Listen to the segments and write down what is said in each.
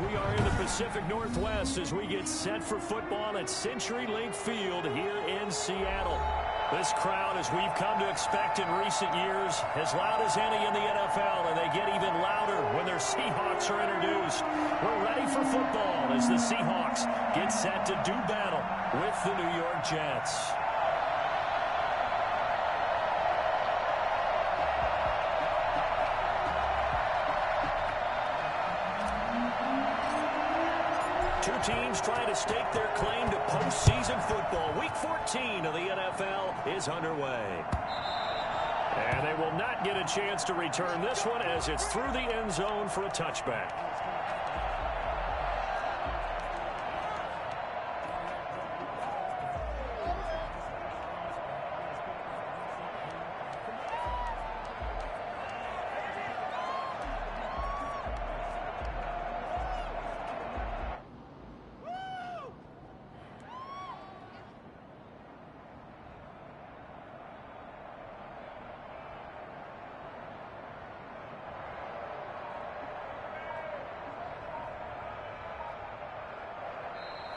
We are in the Pacific Northwest as we get set for football at CenturyLink Field here in Seattle. This crowd, as we've come to expect in recent years, as loud as any in the NFL, and they get even louder when their Seahawks are introduced. We're ready for football as the Seahawks get set to do battle with the New York Jets. Two teams trying to stake their claim to postseason football. Week 14 of the NFL is underway. And they will not get a chance to return this one as it's through the end zone for a touchback.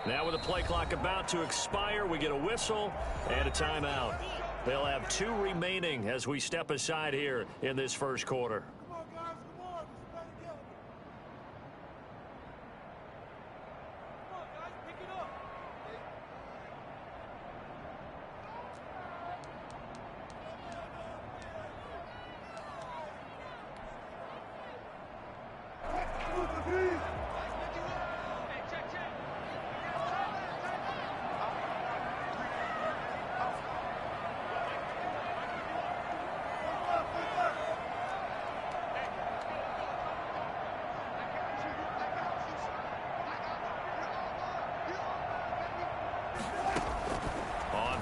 Now with the play clock about to expire, we get a whistle and a timeout. They'll have two remaining as we step aside here in this first quarter. Come on, guys. Come on. Let's play together. Come on, guys. Pick it up.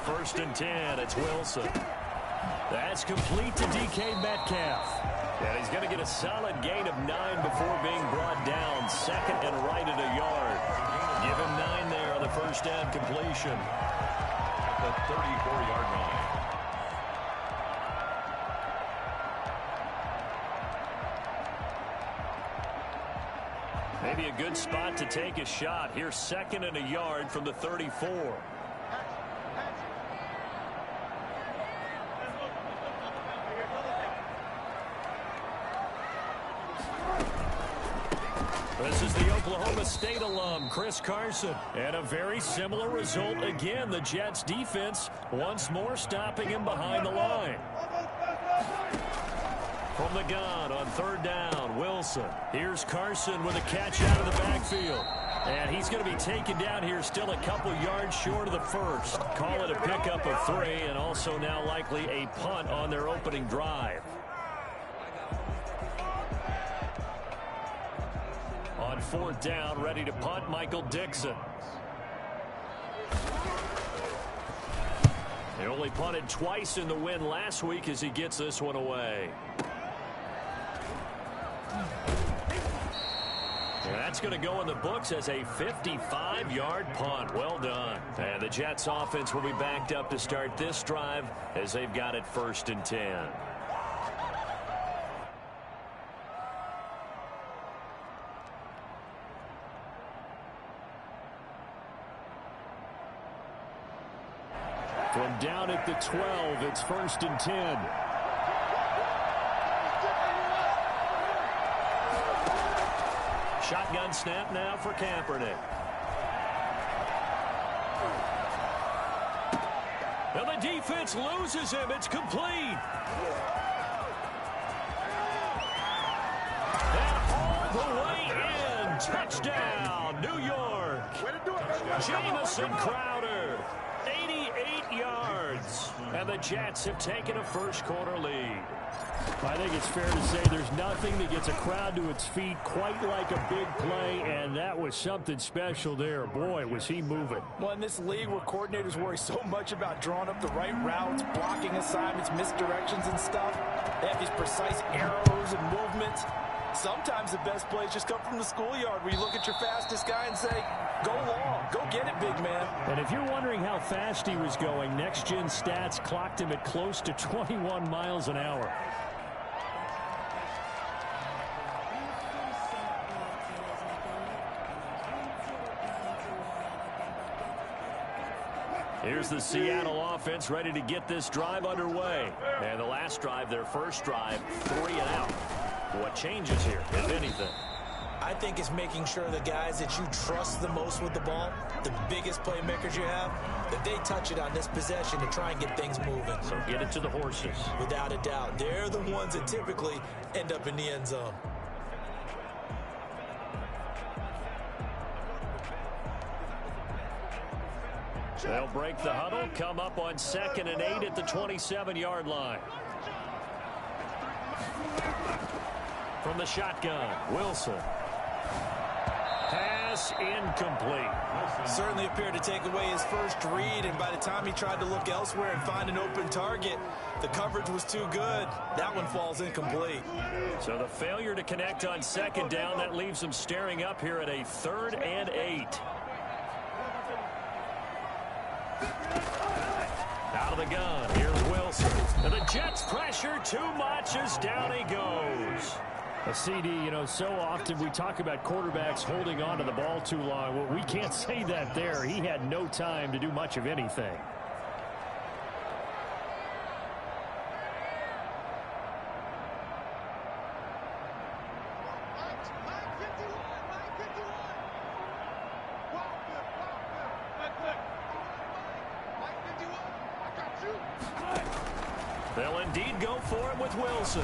First and 10, it's Wilson. That's complete to DK Metcalf. And he's going to get a solid gain of 9 before being brought down. Second and right at a yard. Give him 9 there on the first down completion. The 34-yard line. Maybe a good spot to take a shot. Here's second and a yard from the 34. This is the Oklahoma State alum, Chris Carson. And a very similar result again. The Jets defense once more stopping him behind the line. From the gun on third down, Wilson. Here's Carson with a catch out of the backfield. And he's going to be taken down here still a couple yards short of the first. Call it a pickup of 3 and also now likely a punt on their opening drive. On fourth down, ready to punt, Michael Dixon. He only punted twice in the win last week as he gets this one away. And that's going to go in the books as a 55-yard punt. Well done. And the Jets offense will be backed up to start this drive as they've got it first and 10. From down at the 12, it's first and 10. Shotgun snap now for Kaepernick. And the defense loses him. It's complete. And all the way in. Touchdown, New York. Jamison Crowder. 88 yards. And the Jets have taken a first quarter lead. I think it's fair to say there's nothing that gets a crowd to its feet quite like a big play, and that was something special there. Boy, was he moving. Well, in this league where coordinators worry so much about drawing up the right routes, blocking assignments, misdirections and stuff, they have these precise arrows and movements. Sometimes the best plays just come from the schoolyard where you look at your fastest guy and say, go long, go get it, big man. And if you're wondering how fast he was going, next-gen stats clocked him at close to 21 miles an hour. Here's the Seattle offense ready to get this drive underway. And the last drive, their first drive, 3 and out. What changes here, if anything? I think it's making sure the guys that you trust the most with the ball, the biggest playmakers you have, that they touch it on this possession to try and get things moving. So get it to the horses. Without a doubt. They're the ones that typically end up in the end zone. They'll break the huddle, come up on 2nd and 8 at the 27-yard line. From the shotgun, Wilson. Pass incomplete. Certainly appeared to take away his first read, and by the time he tried to look elsewhere and find an open target, the coverage was too good. That one falls incomplete. So the failure to connect on 2nd down, that leaves him staring up here at a 3rd and 8. Out of the gun, here's Wilson. And the Jets pressure too much as down he goes. A CD, you know, so often we talk about quarterbacks holding on to the ball too long. Well, we can't say that there. He had no time to do much of anything. They'll indeed go for it with Wilson.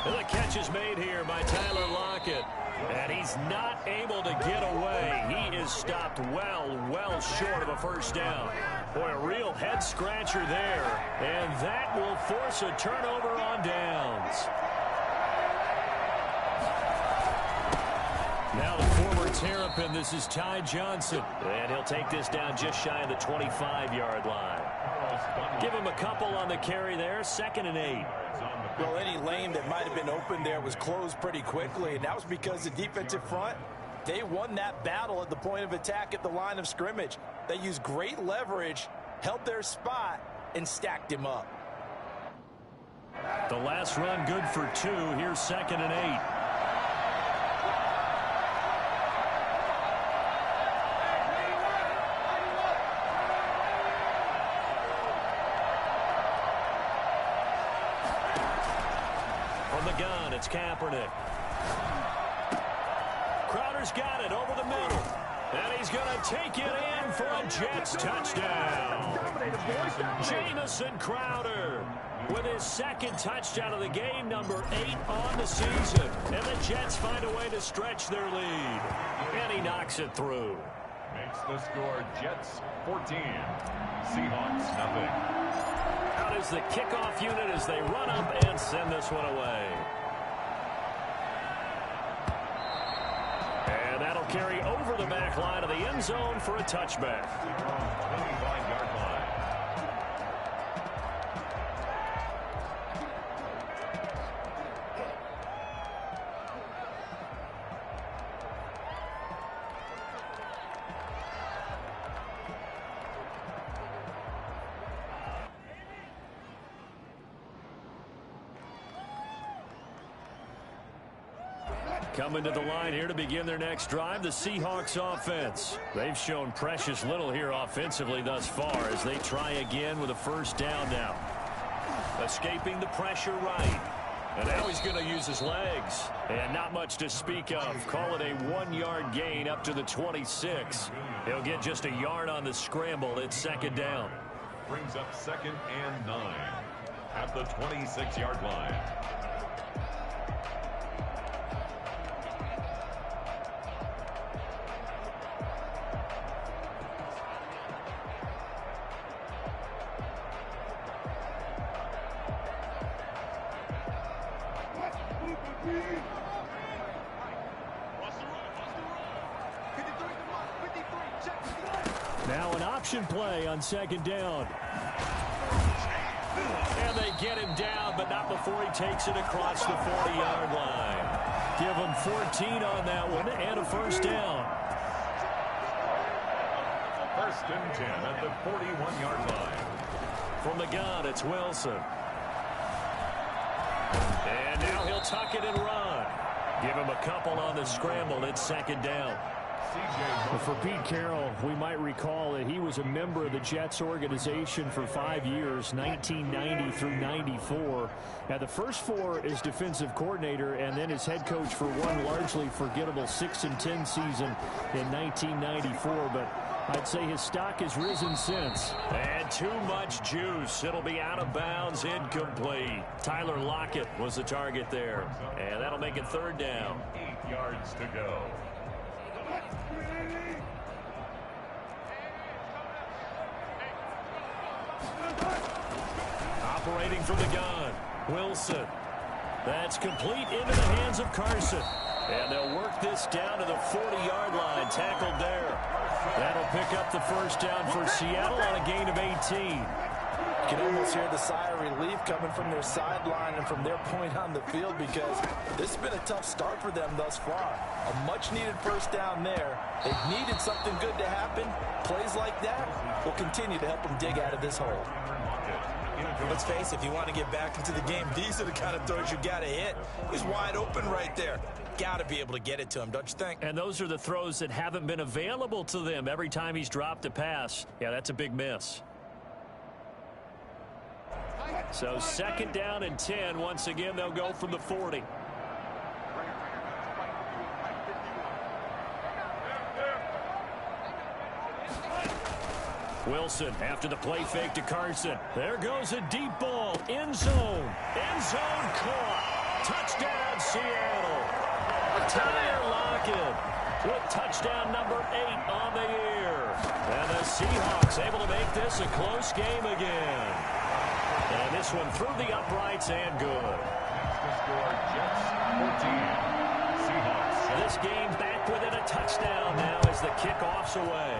And the catch is made here by Tyler Lockett. And he's not able to get away. He is stopped well short of a first down. Boy, a real head-scratcher there. And that will force a turnover on downs. Now the former Terrapin, this is Ty Johnson. And he'll take this down just shy of the 25-yard line. Give him a couple on the carry there, 2nd and 8. Well, any lane that might have been open there was closed pretty quickly, and that was because the defensive front, they won that battle at the point of attack at the line of scrimmage. They used great leverage, held their spot, and stacked him up. The last run good for 2. Here's 2nd and 8. It's Kaepernick. Crowder's got it over the middle. And he's going to take it in for a Jets touchdown. Jamison Crowder with his 2nd touchdown of the game, number 8 on the season. And the Jets find a way to stretch their lead. And he knocks it through. Makes the score Jets 14, Seahawks nothing. Out is the kickoff unit as they run up and send this one away. That'll carry over the back line of the end zone for a touchback. 25-yard line. Coming to the line here to begin their next drive, the Seahawks offense. They've shown precious little here offensively thus far as they try again with a first down now. Escaping the pressure right. And now he's going to use his legs. And not much to speak of. Call it a 1-yard gain up to the 26. He'll get just a yard on the scramble. It's 2nd down. Brings up 2nd and 9 at the 26-yard line. Now an option play on 2nd down. And they get him down, but not before he takes it across the 40-yard line. Give him 14 on that one and a first down. 1st and 10 at the 41-yard line. From the gun, it's Wilson. And now he'll tuck it and run. Give him a couple on the scramble. It's 2nd down. Well, for Pete Carroll, we might recall that he was a member of the Jets organization for 5 years, 1990 through 94. Now, the first 4 as defensive coordinator and then as head coach for one largely forgettable 6-10 season in 1994. But I'd say his stock has risen since. And too much juice. It'll be out of bounds, incomplete. Tyler Lockett was the target there. And that'll make it 3rd down. 8 yards to go. Operating from the gun, Wilson. That's complete into the hands of Carson. And they'll work this down to the 40-yard line. Tackled there. That'll pick up the first down for Seattle on a gain of 18. You can almost hear the sigh of relief coming from their sideline and from their point on the field, because this has been a tough start for them thus far. A much-needed first down there. They've needed something good to happen. Plays like that will continue to help them dig out of this hole. Let's face it, if you want to get back into the game, these are the kind of throws you got to hit. He's wide open right there. Got to be able to get it to him, don't you think? And those are the throws that haven't been available to them every time he's dropped a pass. Yeah, that's a big miss. So 2nd down and 10. Once again, they'll go from the 40. Wilson after the play fake to Carson. There goes a deep ball. End zone. End zone caught. Touchdown, Seattle. Tyler Lockett with touchdown number 8 on the year. And the Seahawks able to make this a close game again. And this one through the uprights and good. The score, Jets 14. Seahawks. This game back within a touchdown now as the kickoff's away.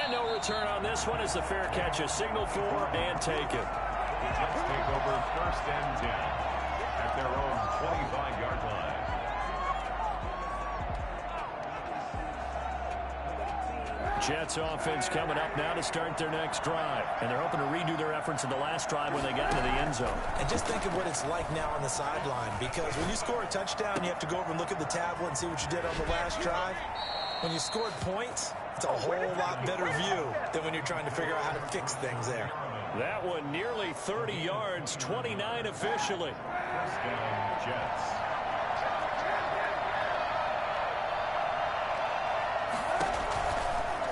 And no return on this one as the fair catch is signaled for and taken. The Jets take over 1st and 10 at their own 25-yard line. Jets offense coming up now to start their next drive. And they're hoping to redo their efforts in the last drive when they got into the end zone. And just think of what it's like now on the sideline, because when you score a touchdown, you have to go over and look at the tablet and see what you did on the last drive. When you scored points, it's a whole lot better view than when you're trying to figure out how to fix things there. That one nearly 30 yards, 29 officially. 1st down, Jets.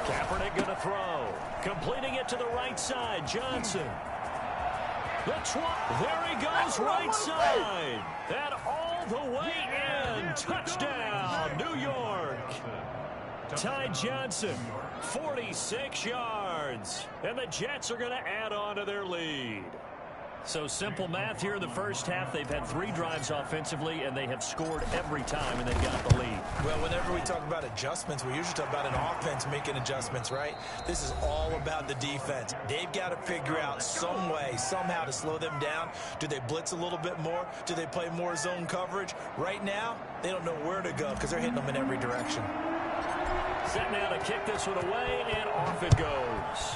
Kaepernick going to throw. Completing it to the right side. Johnson. There he goes, right side. And all the way in. Touchdown, New York. Ty Johnson, 46 yards. And the Jets are going to add on to their lead. So simple math here in the first half. They've had 3 drives offensively, and they have scored every time, and they've got the lead. Well, whenever we talk about adjustments, we usually talk about an offense making adjustments, right? This is all about the defense. They've got to figure out some way, somehow to slow them down. Do they blitz a little bit more? Do they play more zone coverage? Right now, they don't know where to go because they're hitting them in every direction. Set now to kick this one away, and off it goes.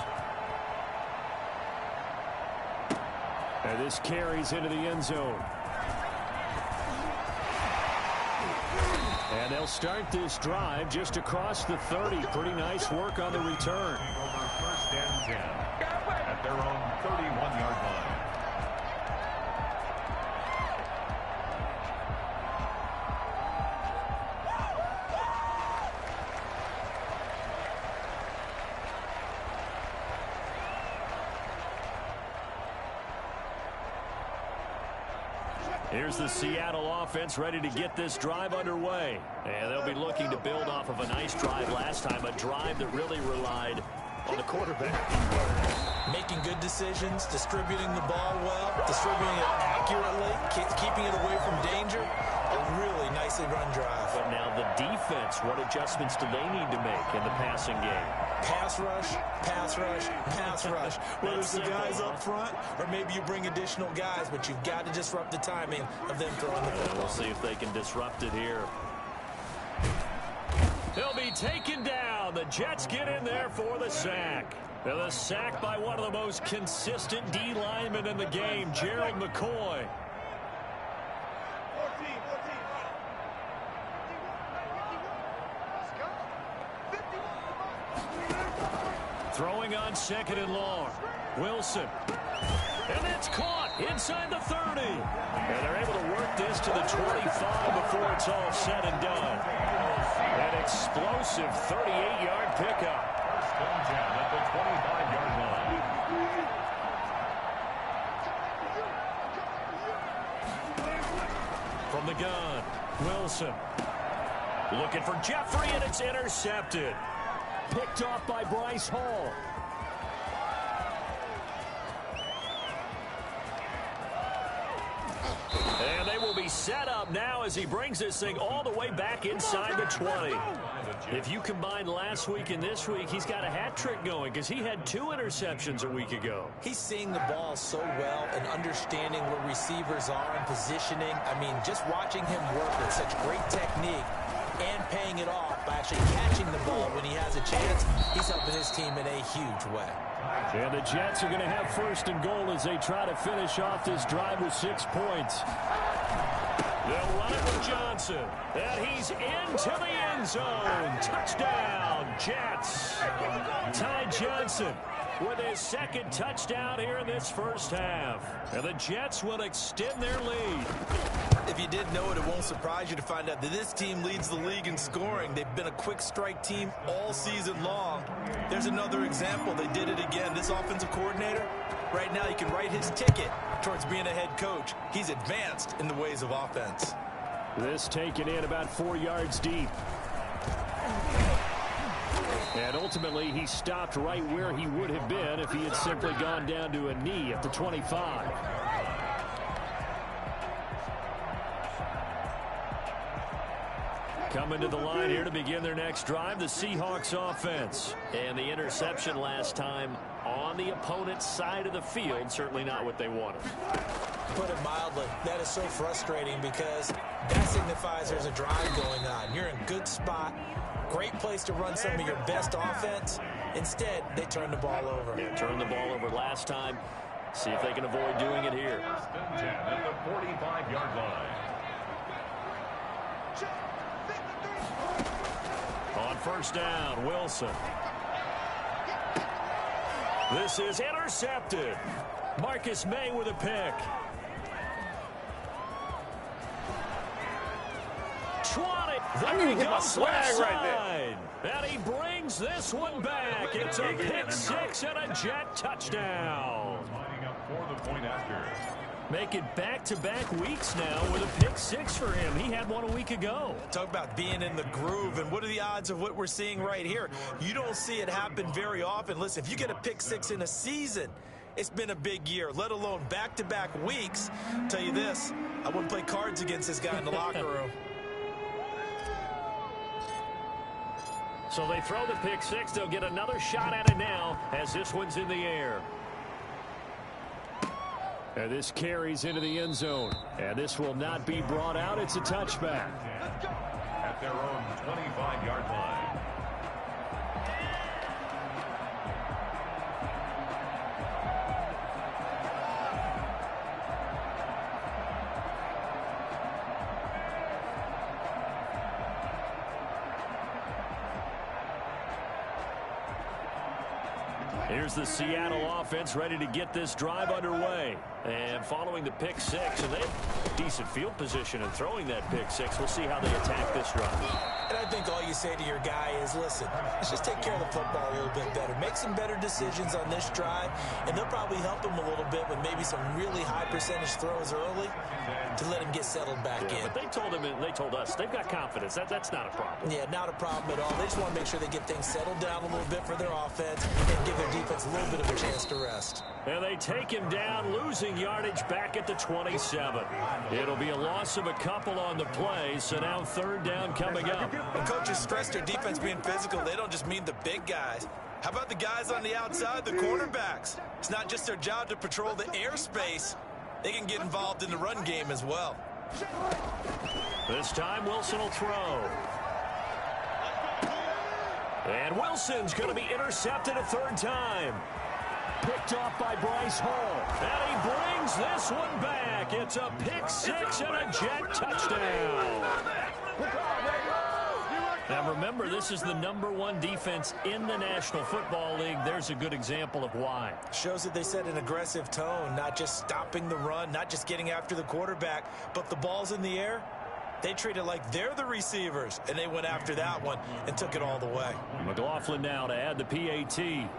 And this carries into the end zone. And they'll start this drive just across the 30. Pretty nice work on the return. Over 1st and 10 at their own 31-yard line. Here's the Seattle offense ready to get this drive underway. And they'll be looking to build off of a nice drive last time, a drive that really relied on the quarterback. Making good decisions, distributing the ball well, distributing it accurately, keeping it away from danger. A really nicely run drive. But now the defense, what adjustments do they need to make in the passing game? Pass rush, pass rush, pass rush. Whether it's the guys up front or maybe you bring additional guys, but you've got to disrupt the timing of them throwing the football. We'll see if they can disrupt it here. He'll be taken down. The Jets get in there for the sack. Now the sack by one of the most consistent D linemen in the game, Gerald McCoy. Throwing on 2nd and long. Wilson. And it's caught inside the 30. And they're able to work this to the 25 before it's all said and done. An explosive 38-yard pickup. First and 10 at the 25-yard line. From the gun, Wilson. Looking for Jeffrey, and it's intercepted. Picked off by Bryce Hall. And they will be set up now as he brings this thing all the way back inside the 20. If you combine last week and this week, he's got a hat trick going because he had 2 interceptions a week ago. He's seeing the ball so well and understanding where receivers are and positioning. I mean, just watching him work with such great technique and paying it off by actually catching the ball when he has a chance, he's helping his team in a huge way. And the Jets are going to have 1st and goal as they try to finish off this drive with 6 points. They'll run it with Johnson. And he's into the end zone. Touchdown, Jets. Ty Johnson with his 2nd touchdown here in this first half. And the Jets will extend their lead. If you didn't know it, it won't surprise you to find out that this team leads the league in scoring. They've been a quick strike team all season long. There's another example. They did it again. This offensive coordinator, right now, he can write his ticket towards being a head coach. He's advanced in the ways of offense. This taken in about 4 yards deep. And ultimately, he stopped right where he would have been if he had simply gone down to a knee at the 25. Coming to the line here to begin their next drive, the Seahawks offense. And the interception last time on the opponent's side of the field, certainly not what they wanted. Put it mildly, that is so frustrating because that signifies there's a drive going on. You're in a good spot, great place to run some of your best offense. Instead, they turn the ball over. Yeah, turned the ball over last time. See if they can avoid doing it here. First and 10 at the 45-yard line. On 1st down, Wilson. This is intercepted. Marcus May with a pick. 20. There he goes left side. And he brings this one back. It's a pick 6 and a Jet touchdown. Lining up for the point after. Make it back-to-back weeks now with a pick 6 for him. He had one a week ago. Talk about being in the groove, and what are the odds of what we're seeing right here? You don't see it happen very often. Listen, if you get a pick 6 in a season, it's been a big year, let alone back-to-back weeks. I'll tell you this, I wouldn't play cards against this guy in the locker room. So they throw the pick 6. They'll get another shot at it now as this one's in the air. And this carries into the end zone. And this will not be brought out. It's a touchback. At their own 25-yard line. Here's the Seattle offense ready to get this drive underway. And following the pick 6, and they have decent field position in throwing that pick 6. We'll see how they attack this drive. And I think all you say to your guy is, listen, let's just take care of the football a little bit better. Make some better decisions on this drive, and they'll probably help him a little bit with maybe some really high percentage throws early to let him get settled back in. But they told him, and they told us, they've got confidence. That's not a problem. Yeah, not a problem at all. They just want to make sure they get things settled down a little bit for their offense and give their defense a little bit of a chance to rest. And they take him down, losing yardage back at the 27. It'll be a loss of a couple on the play, so now 3rd down coming up. When coaches stress their defense being physical, they don't just mean the big guys. How about the guys on the outside, the cornerbacks? It's not just their job to patrol the airspace. They can get involved in the run game as well. This time, Wilson will throw. And Wilson's going to be intercepted a 3rd time. Picked off by Bryce Hall. And he brings this one back. It's a pick 6 and a Jet touchdown. Now remember, this is the #1 defense in the National Football League. There's a good example of why. Shows that they set an aggressive tone, not just stopping the run, not just getting after the quarterback, but the ball's in the air. They treat it like they're the receivers, and they went after that one and took it all the way. McLaughlin now to add the PAT.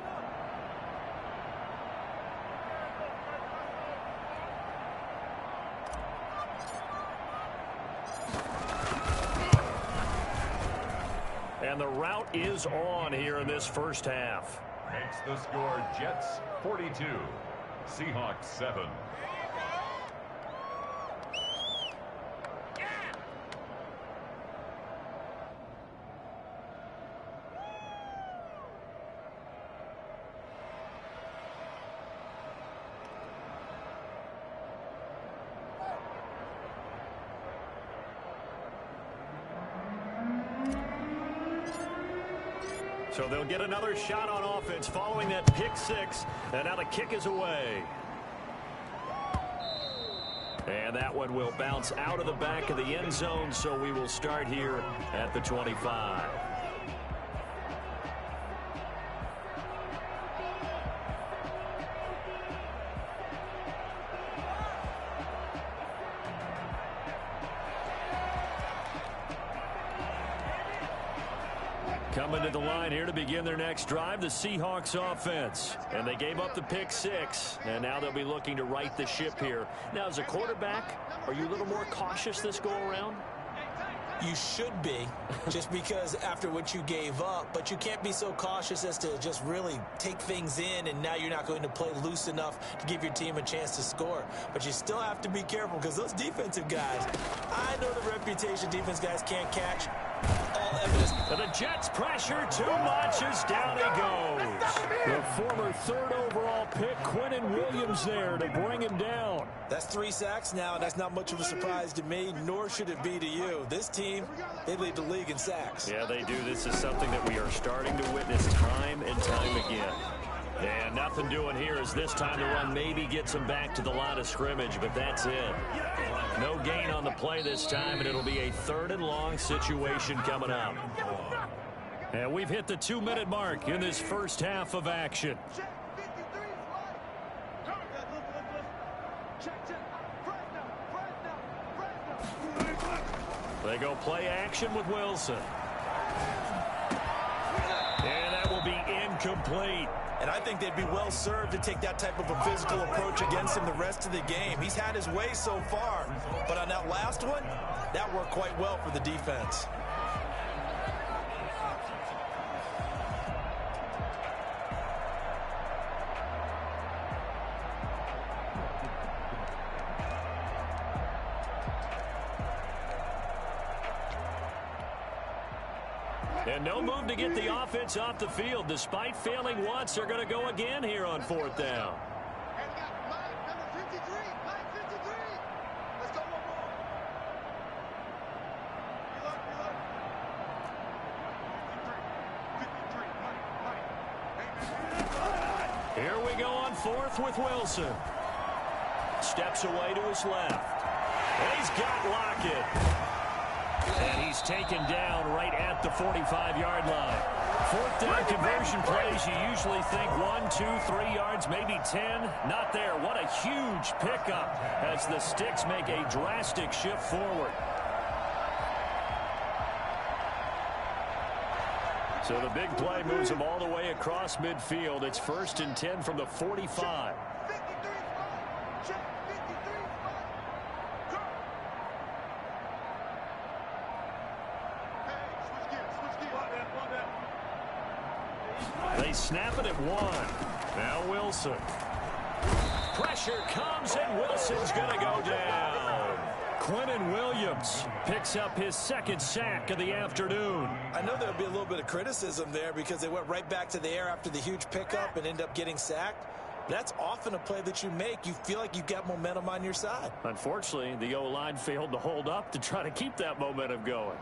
And the route is on here in this first half. Makes the score Jets 42, Seahawks 7. So they'll get another shot on offense following that pick six. And now the kick is away. And that one will bounce out of the back of the end zone. So we will start here at the 25. Coming to the line here to begin their next drive, the Seahawks offense. And they gave up the pick six, and now they'll be looking to right the ship here. Now, as a quarterback, are you a little more cautious this go-around? You should be, just because after what you gave up, but you can't be so cautious as to just really take things in, and now you're not going to play loose enough to give your team a chance to score. But you still have to be careful, because those defensive guys, I know the reputation defense guys can't catch. All evidence. And the Jets pressure too much as down he goes. The former 3rd overall pick, Quinnen Williams, there to bring him down. That's 3 sacks now, and that's not much of a surprise to me, nor should it be to you. This team, they lead the league in sacks. Yeah, they do. This is something that we are starting to witness time and time again. And nothing doing here as this time the run maybe gets him back to the line of scrimmage, but that's it. No gain on the play this time, and it'll be a 3rd and long situation coming up. And we've hit the 2-minute mark in this first half of action. They go play action with Wilson. And that will be incomplete. And I think they'd be well served to take that type of a physical approach against him the rest of the game. He's had his way so far, but on that last one, that worked quite well for the defense. And no move to get the offense off the field. Despite failing once, they're going to go again here on 4th down. Here we go on 4th with Wilson. Steps away to his left. And he's got Lockett. And he's taken down right at the 45-yard line. 4th down conversion plays, you usually think 1, 2, 3 yards, maybe 10. Not there. What a huge pickup as the Sticks make a drastic shift forward. So the big play moves them all the way across midfield. It's 1st and 10 from the 45. They snap it at 1. Now Wilson. Pressure comes, and Wilson's going to go down. Quinnen Williams picks up his 2nd sack of the afternoon. I know there'll be a little bit of criticism there because they went right back to the air after the huge pickup and end up getting sacked. That's often a play that you make. You feel like you've got momentum on your side. Unfortunately, the O-line failed to hold up to try to keep that momentum going.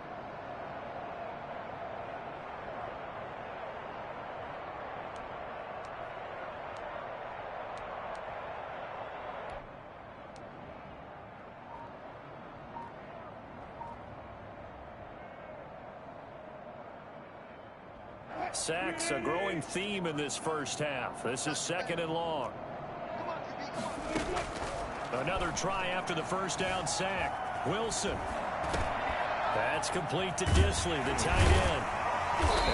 Sacks a growing theme in this first half. This is 2nd and long. Another try after the first down sack. Wilson. That's complete to Disley, the tight end.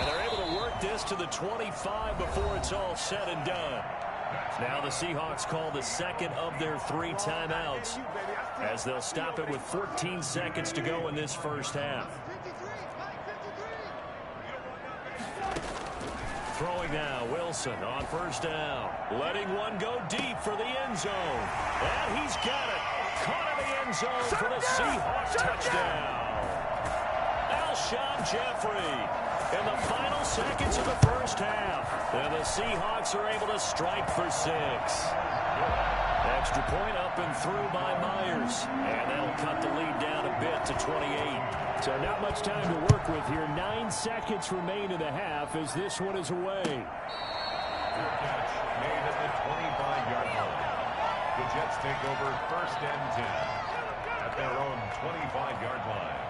And they're able to work this to the 25 before it's all said and done. Now the Seahawks call the second of their 3 timeouts as they'll stop it with 14 seconds to go in this first half. Throwing now, Wilson on first down. Letting one go deep for the end zone. And he's got it. Caught in the end zone for the Seahawks touchdown. Alshon Jeffrey in the final seconds of the first half. And the Seahawks are able to strike for 6. Extra point up and through by Myers. And that'll cut the lead down a bit to 28. So not much time to work with here. 9 seconds remain in the half as this one is away. Good catch made at the 25-yard line. The Jets take over 1st and 10 at their own 25-yard line.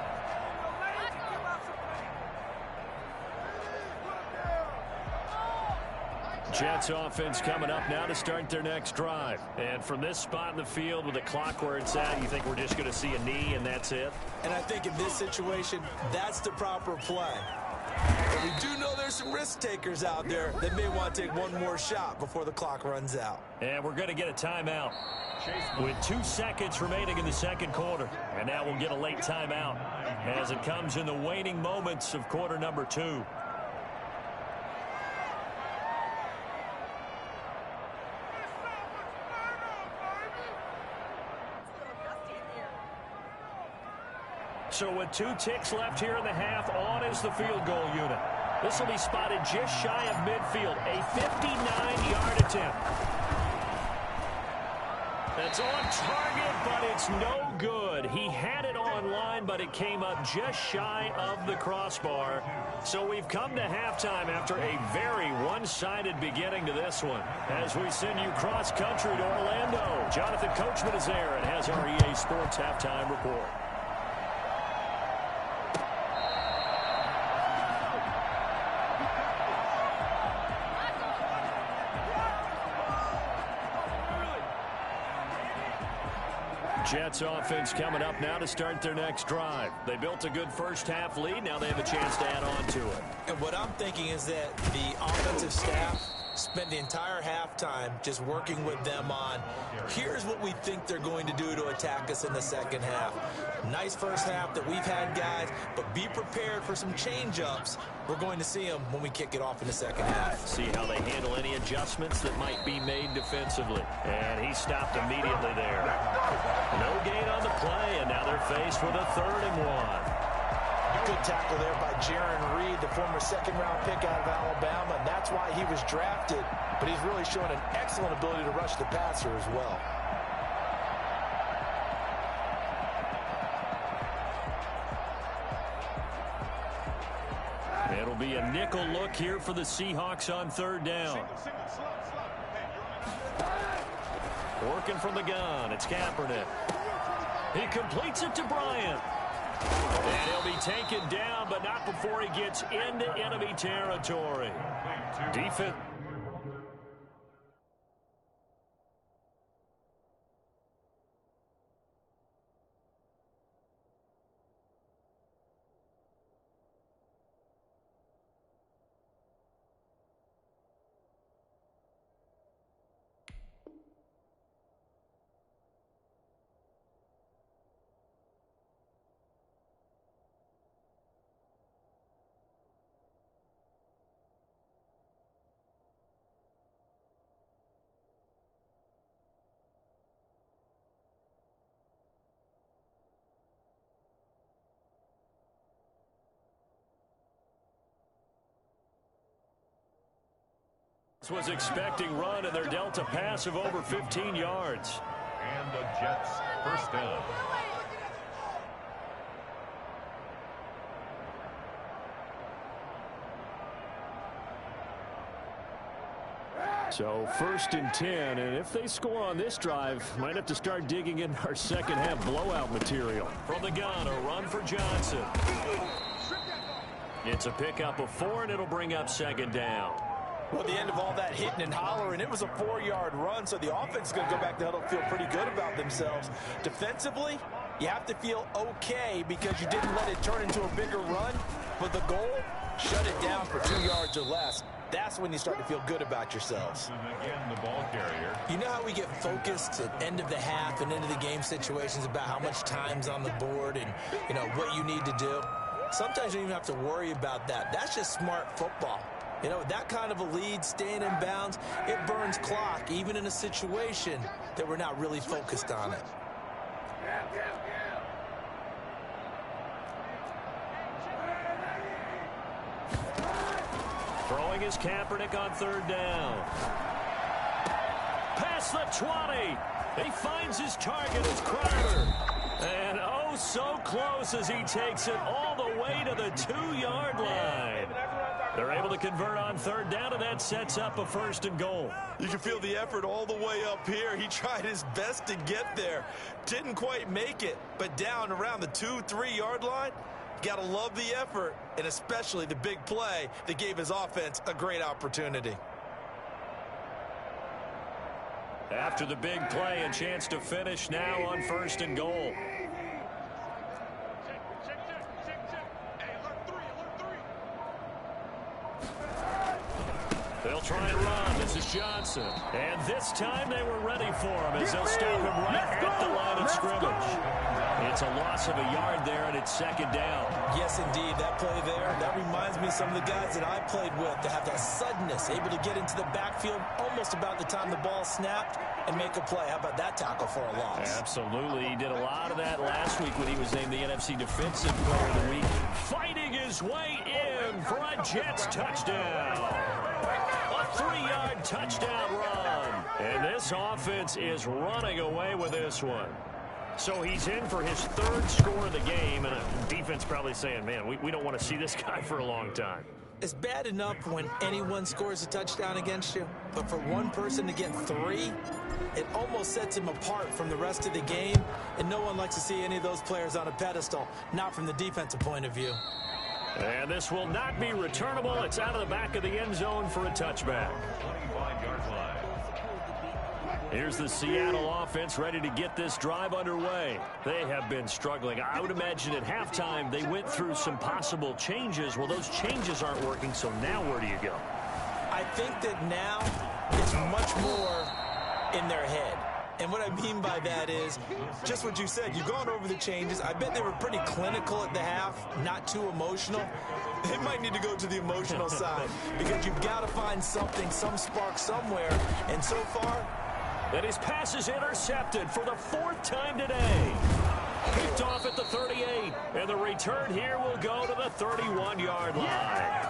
Jets offense coming up now to start their next drive. And from this spot in the field with the clock where it's at, you think we're just going to see a knee and that's it? And I think in this situation, that's the proper play. But we do know there's some risk takers out there that may want to take one more shot before the clock runs out. And we're going to get a timeout with 2 seconds remaining in the second quarter. And now we'll get a late timeout as it comes in the waning moments of quarter number 2. So with 2 ticks left here in the half, on is the field goal unit. This will be spotted just shy of midfield. A 59-yard attempt. That's on target, but it's no good. He had it on line, but it came up just shy of the crossbar. So we've come to halftime after a very one-sided beginning to this one. As we send you cross-country to Orlando, Jonathan Coachman is there and has our EA Sports halftime report. Jets offense coming up now to start their next drive. They built a good first half lead. Now they have a chance to add on to it. And what I'm thinking is that the offensive staff spent the entire halftime just working with them on, here's what we think they're going to do to attack us in the second half. Nice first half that we've had, guys, but be prepared for some change-ups. We're going to see them when we kick it off in the second half. See how they handle any adjustments that might be made defensively. And he stopped immediately there. No gain on the play, and now they're faced with a 3rd and 1. Good tackle there by Jaron Reed, the former second-round pick out of Alabama. And that's why he was drafted, but he's really shown an excellent ability to rush the passer as well. It'll be a nickel look here for the Seahawks on 3rd down. Working from the gun, it's Kaepernick. He completes it to Bryant. And he'll be taken down, but not before he gets into enemy territory. Defense. Was expecting run, and they're dealt a pass of over 15 yards. And the Jets first down. So 1st and 10, and if they score on this drive, might have to start digging in our second half blowout material. From the gun, a run for Johnson. It's a pickup of 4, and it'll bring up second down. Well, at the end of all that hitting and hollering, it was a 4-yard run, so the offense is going to go back to huddle, feel pretty good about themselves. Defensively, you have to feel okay because you didn't let it turn into a bigger run, but the goal, shut it down for 2 yards or less. That's when you start to feel good about yourselves. Again, the ball carrier. You know how we get focused at end of the half and into the game situations about how much time's on the board and, you know, what you need to do? Sometimes you don't even have to worry about that. That's just smart football. You know, that kind of a lead, staying in bounds, it burns clock, even in a situation that we're not really focused on it. Throwing is Kaepernick on 3rd down. Past the 20. He finds his target as Crowder. And oh, so close as he takes it all the way to the 2-yard line. They're able to convert on 3rd down, and that sets up a 1st and goal. You can feel the effort all the way up here. He tried his best to get there. Didn't quite make it, but down around the 2-3 yard line, got to love the effort, and especially the big play that gave his offense a great opportunity. After the big play, a chance to finish now on 1st and goal. They'll try and run. This is Johnson. And this time they were ready for him as they'll stop him right at the line of scrimmage. It's a loss of a yard there, and it's 2nd down. Yes, indeed. That play there, that reminds me of some of the guys that I played with that have that suddenness, able to get into the backfield almost about the time the ball snapped and make a play. How about that tackle for a loss? Absolutely. He did a lot of that last week when he was named the NFC Defensive Player of the Week. Fighting his way in for a Jets touchdown. A 3-yard touchdown run. And this offense is running away with this one. So he's in for his 3rd score of the game, and the defense probably saying, man, we don't want to see this guy for a long time. It's bad enough when anyone scores a touchdown against you, but for one person to get 3, it almost sets him apart from the rest of the game, and no one likes to see any of those players on a pedestal, not from the defensive point of view. And this will not be returnable. It's out of the back of the end zone for a touchback. 25-yard line. Here's the Seattle offense ready to get this drive underway. They have been struggling. I would imagine at halftime they went through some possible changes. Well, those changes aren't working, so now where do you go? I think that now it's much more in their head. And what I mean by that is just what you said. You've gone over the changes. I bet they were pretty clinical at the half, not too emotional. They might need to go to the emotional side because you've got to find something, some spark somewhere. And so far, and his pass is intercepted for the 4th time today. Picked off at the 38, and the return here will go to the 31-yard line.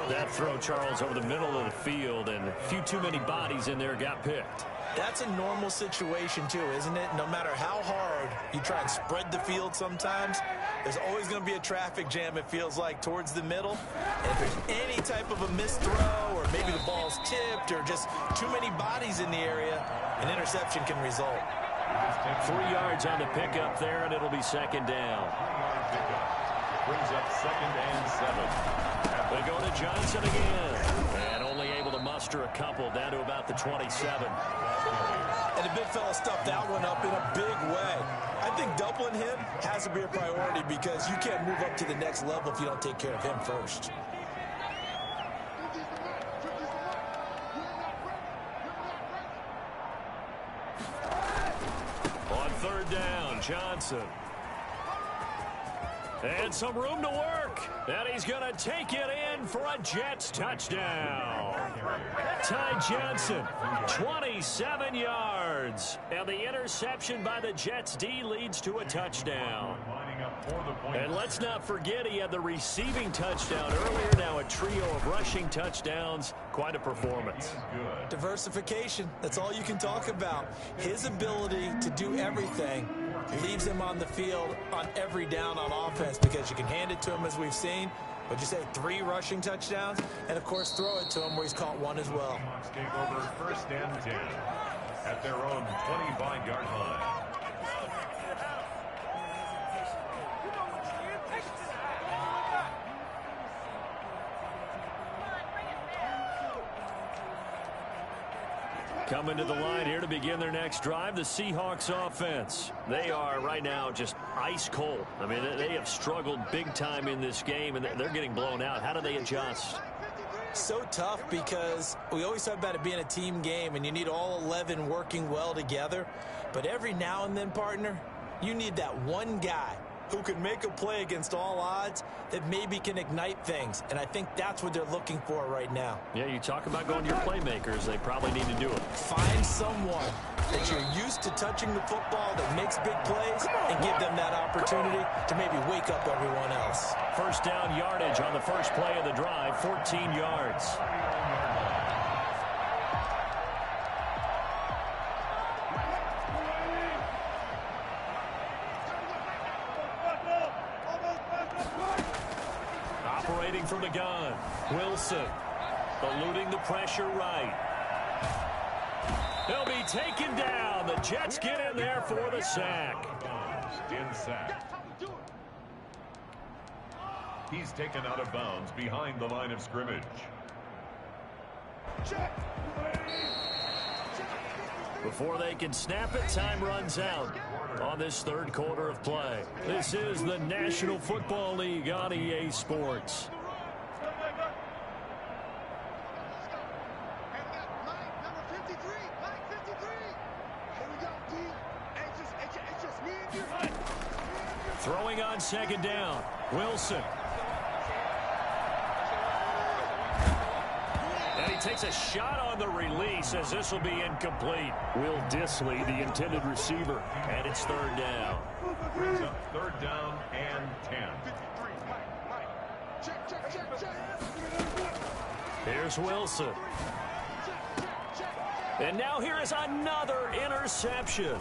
That throw, Charles, over the middle of the field, and a few too many bodies in there got picked. That's a normal situation, too, isn't it? No matter how hard you try and spread the field sometimes, there's always going to be a traffic jam, it feels like, towards the middle. And if there's any type of a missed throw or maybe the ball's tipped or just too many bodies in the area, an interception can result. 3 yards on the pickup there, and it'll be 2nd down. Brings up 2nd and 7. They go to Johnson again. And only able to muster a couple down to about the 27. And the big fella stuffed that one up in a big way. I think doubling him has to be a priority because you can't move up to the next level if you don't take care of him first. On 3rd down, Johnson. And some room to work. And he's going to take it in for a Jets touchdown. Ty Johnson, 27 yards. And the interception by the Jets D leads to a touchdown. And let's not forget he had the receiving touchdown earlier. Now a trio of rushing touchdowns. Quite a performance. Diversification. That's all you can talk about. His ability to do everything leaves him on the field on every down on offense because you can hand it to him as we've seen. What'd you say, 3 rushing touchdowns? And, of course, throw it to him where he's caught 1 as well. Take over 1st and 10 at their own 25-yard line. Coming to the line here to begin their next drive, the Seahawks offense. They are right now just ice cold. I mean, they have struggled big time in this game, and they're getting blown out. How do they adjust? So tough because we always talk about it being a team game, and you need all 11 working well together. But every now and then, partner, you need that one guy who can make a play against all odds that maybe can ignite things. And I think that's what they're looking for right now. Yeah, you talk about going to your playmakers. They probably need to do it. Find someone that you're used to touching the football that makes big plays and give them that opportunity to maybe wake up everyone else. First down yardage on the first play of the drive, 14 yards. Operating from the gun, Wilson eluding the pressure right. He'll be taken down. The Jets get in there for the sack. In sack. He's taken out of bounds behind the line of scrimmage. Before they can snap it, time runs out on this third quarter of play. This is the National Football League on EA Sports. Throwing on second down, Wilson. And he takes a shot on the release as this will be incomplete. Will Disley, the intended receiver, and it's third down. Brings up third down and 10. Here's Wilson. And now here is another interception.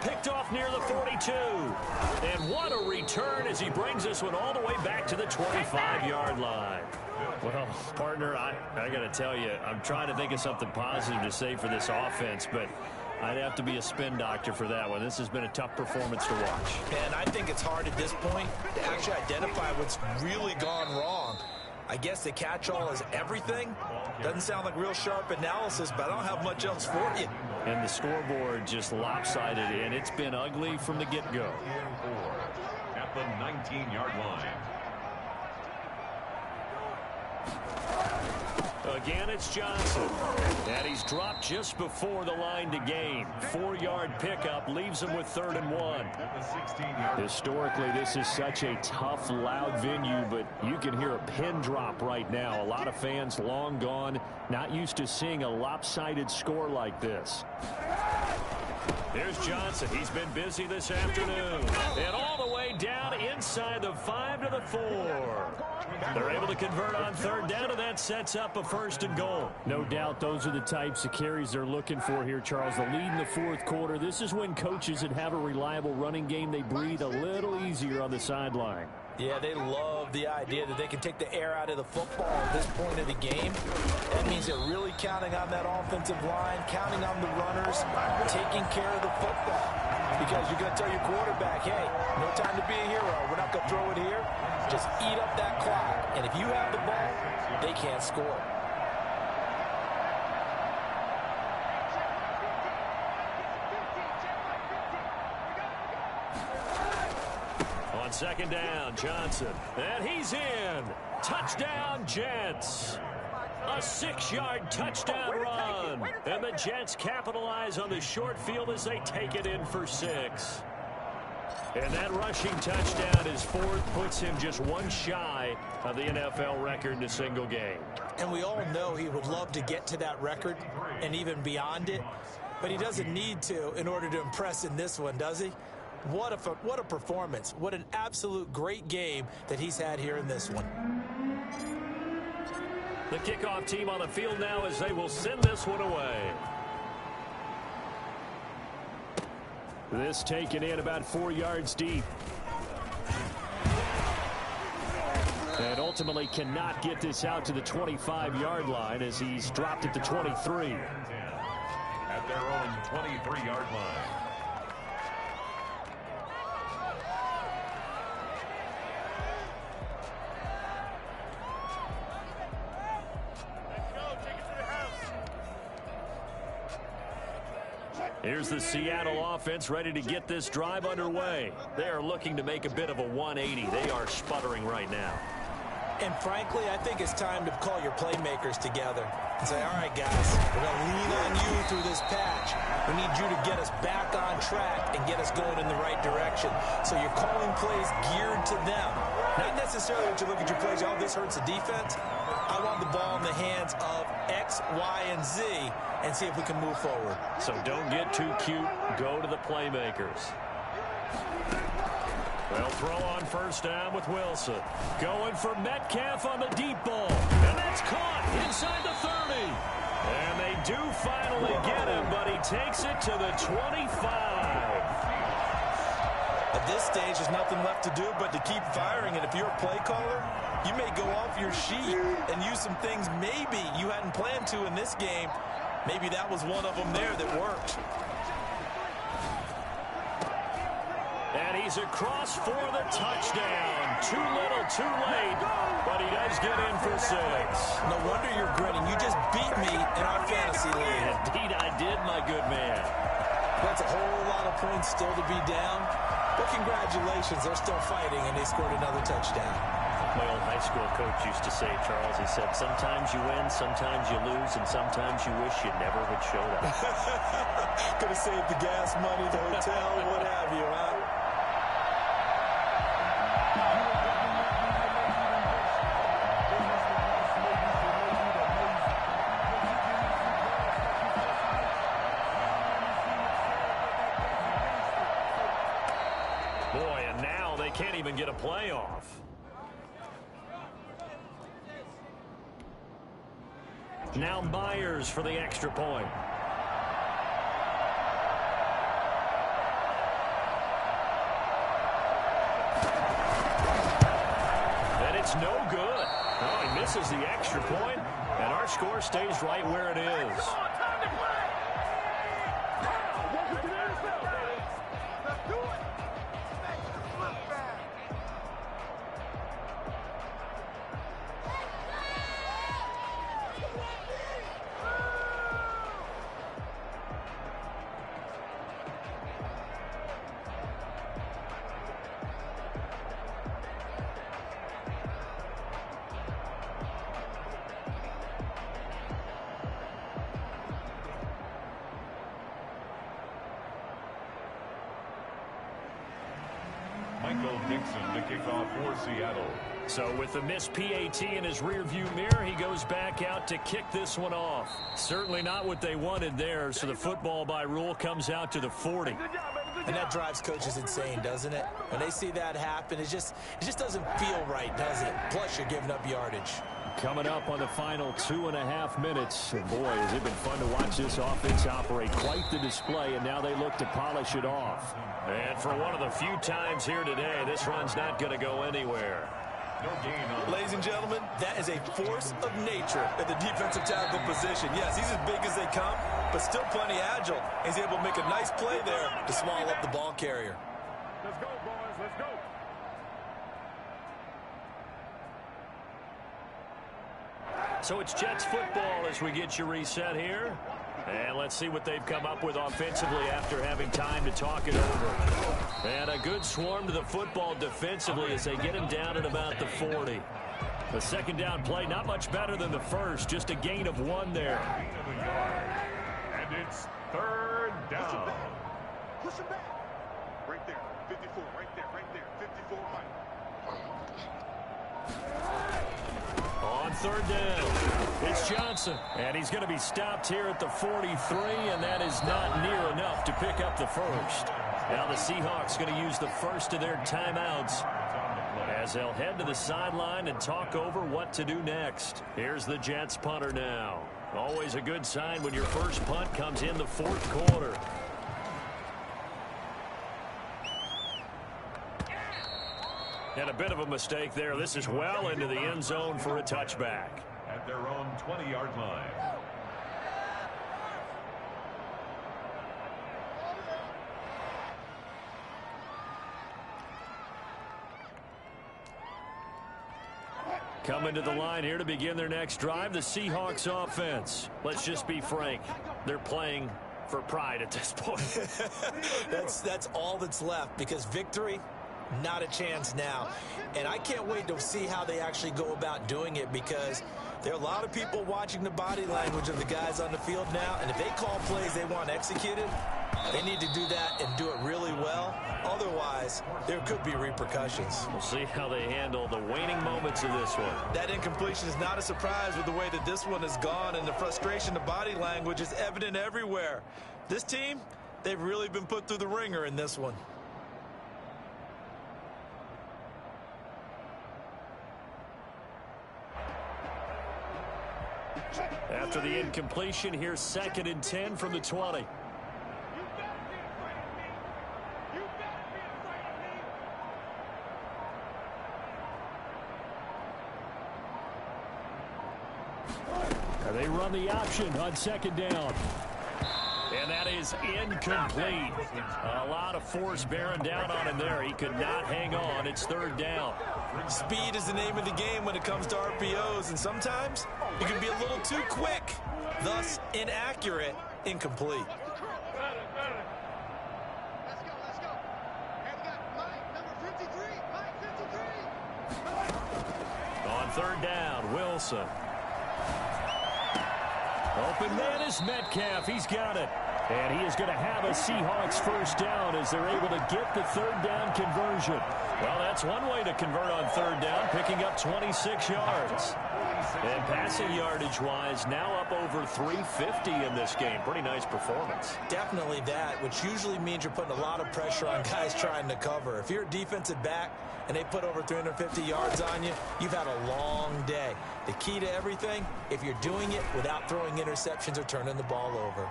Picked off near the 42. And what a return as he brings this one all the way back to the 25-yard line. Well, partner, I got to tell you, I'm trying to think of something positive to say for this offense, but I'd have to be a spin doctor for that one. This has been a tough performance to watch. And I think it's hard at this point to actually identify what's really gone wrong. I guess the catch-all is everything. Doesn't sound like real sharp analysis, but I don't have much else for you. And the scoreboard just lopsided, and it's been ugly from the get-go. At the 19-yard line. Again, it's Johnson. And he's dropped just before the line to gain. 4-yard pickup leaves him with 3rd and 1. Historically, this is such a tough, loud venue, but you can hear a pin drop right now. A lot of fans long gone, not used to seeing a lopsided score like this. Here's Johnson. He's been busy this afternoon. And all the way down inside the 5 to the 4. They're able to convert on third down, and that sets up a 1st and goal. No doubt those are the types of carries they're looking for here, Charles. The lead in the fourth quarter. This is when coaches that have a reliable running game, they breathe a little easier on the sideline. Yeah, they love the idea that they can take the air out of the football at this point of the game. That means they're really counting on that offensive line, counting on the runners, taking care of the football. Because you're going to tell your quarterback, hey, no time to be a hero. We're not going to throw it here. Just eat up that clock. And if you have the ball, they can't score. On second down, Johnson. And he's in. Touchdown, Jets. A 6-yard touchdown run. And the Jets capitalize on the short field as they take it in for 6. And that rushing touchdown is 4th, puts him just one shy of the NFL record in a single game. And we all know he would love to get to that record and even beyond it. But he doesn't need to in order to impress in this one, does he? What a performance. What an absolute great game that he's had here in this one. The kickoff team on the field now as they will send this one away. This taken in about 4 yards deep. And ultimately cannot get this out to the 25-yard line as he's dropped at the 23. At their own 23-yard line. Here's the Seattle offense ready to get this drive underway. They are looking to make a bit of a 180. They are sputtering right now. And frankly, I think it's time to call your playmakers together and say, all right, guys, we're going to lean on you through this patch. We need you to get us back on track and get us going in the right direction. So you're calling plays geared to them. Not necessarily that you look at your plays, oh, this hurts the defense. I want the ball in the hands of X, Y, and Z and see if we can move forward. So don't get too cute. Go to the playmakers. They'll throw on first down with Wilson. Going for Metcalf on the deep ball. And that's caught inside the 30. And they do finally get him, but he takes it to the 25. At this stage, there's nothing left to do but to keep firing. And if you're a play caller, you may go off your sheet and use some things maybe you hadn't planned to in this game. Maybe that was one of them there that worked. And he's across for the touchdown. Too little, too late, but he does get in for 6. No wonder you're grinning. You just beat me in our fantasy league. Indeed, I did, my good man. That's a whole lot of points still to be down. But congratulations, they're still fighting, and they scored another touchdown. My old high school coach used to say, Charles, he said, sometimes you win, sometimes you lose, and sometimes you wish you never had showed up. Could have saved the gas money, the hotel, what have you, huh? Boy, and now they can't even get a playoff. Now Myers for the extra point. And it's no good. Oh, he misses the extra point, and our score stays right where it is. To kick off for Seattle. So with the missed PAT in his rearview mirror, he goes back out to kick this one off. Certainly not what they wanted there, so the football by rule comes out to the 40. And that drives coaches insane, doesn't it? When they see that happen, it just doesn't feel right, does it? Plus, you're giving up yardage. Coming up on the final 2.5 minutes. And boy, has it been fun to watch this offense operate. Quite the display, and now they look to polish it off. And for one of the few times here today, this run's not going to go anywhere. No gain on. Ladies and gentlemen, that is a force of nature at the defensive tackle position. Yes, he's as big as they come, but still plenty agile. He's able to make a nice play there to swallow up the ball carrier. Let's go, boys. Let's go. So it's Jets football as we get you reset here. And let's see what they've come up with offensively after having time to talk it over. And a good swarm to the football defensively as they get him down at about the 40. The second down play, not much better than the first, just a gain of 1 there. And it's third down. Push him back. Right there. 54. Right there. 54. On third down, it's Johnson. And he's going to be stopped here at the 43, and that is not near enough to pick up the first. Now the Seahawks going to use the first of their timeouts as they'll head to the sideline and talk over what to do next. Here's the Jets punter now. Always a good sign when your first punt comes in the fourth quarter. And a bit of a mistake there. This is well into the end zone for a touchback. At their own 20-yard line. Coming to the line here to begin their next drive, the Seahawks offense. Let's just be frank. They're playing for pride at this point. That's all that's left, because victory, not a chance now. And I can't wait to see how they actually go about doing it, because there are a lot of people watching the body language of the guys on the field now, and if they call plays they want executed, they need to do that and do it really well. Otherwise, there could be repercussions. We'll see how they handle the waning moments of this one. That incompletion is not a surprise with the way that this one has gone, and the frustration of body language is evident everywhere. This team, they've really been put through the ringer in this one. After the incompletion, here's 2nd and 10 from the 20. They run the option on 2nd down. And that is incomplete. A lot of force bearing down on him there. He could not hang on. It's 3rd down. Speed is the name of the game when it comes to RPOs, and sometimes you can be a little too quick, thus inaccurate, incomplete. Let's go. Hey, we got Mike, number 53. Mike 53. On 3rd down, Wilson. Open man is Metcalf. He's got it. And he is going to have a Seahawks 1st down as they're able to get the 3rd down conversion. Well, that's one way to convert on 3rd down, picking up 26 yards. And passing yardage-wise, now up over 350 in this game. Pretty nice performance. Definitely that, which usually means you're putting a lot of pressure on guys trying to cover. If you're a defensive back and they put over 350 yards on you, you've had a long day. The key to everything, if you're doing it without throwing interceptions or turning the ball over.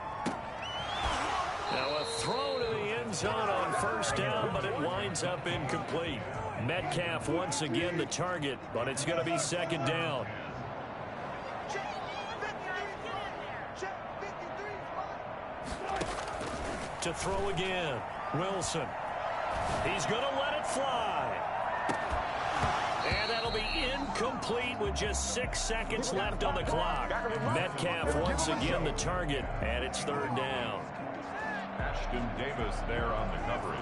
Now a throw to the end zone on 1st down, but it winds up incomplete. Metcalf once again the target, but it's going to be 2nd down. To throw again, Wilson. He's going to let it fly. And that'll be incomplete with just 6 seconds left on the clock. Metcalf once again the target, and it's 3rd down. Ashton Davis there on the coverage.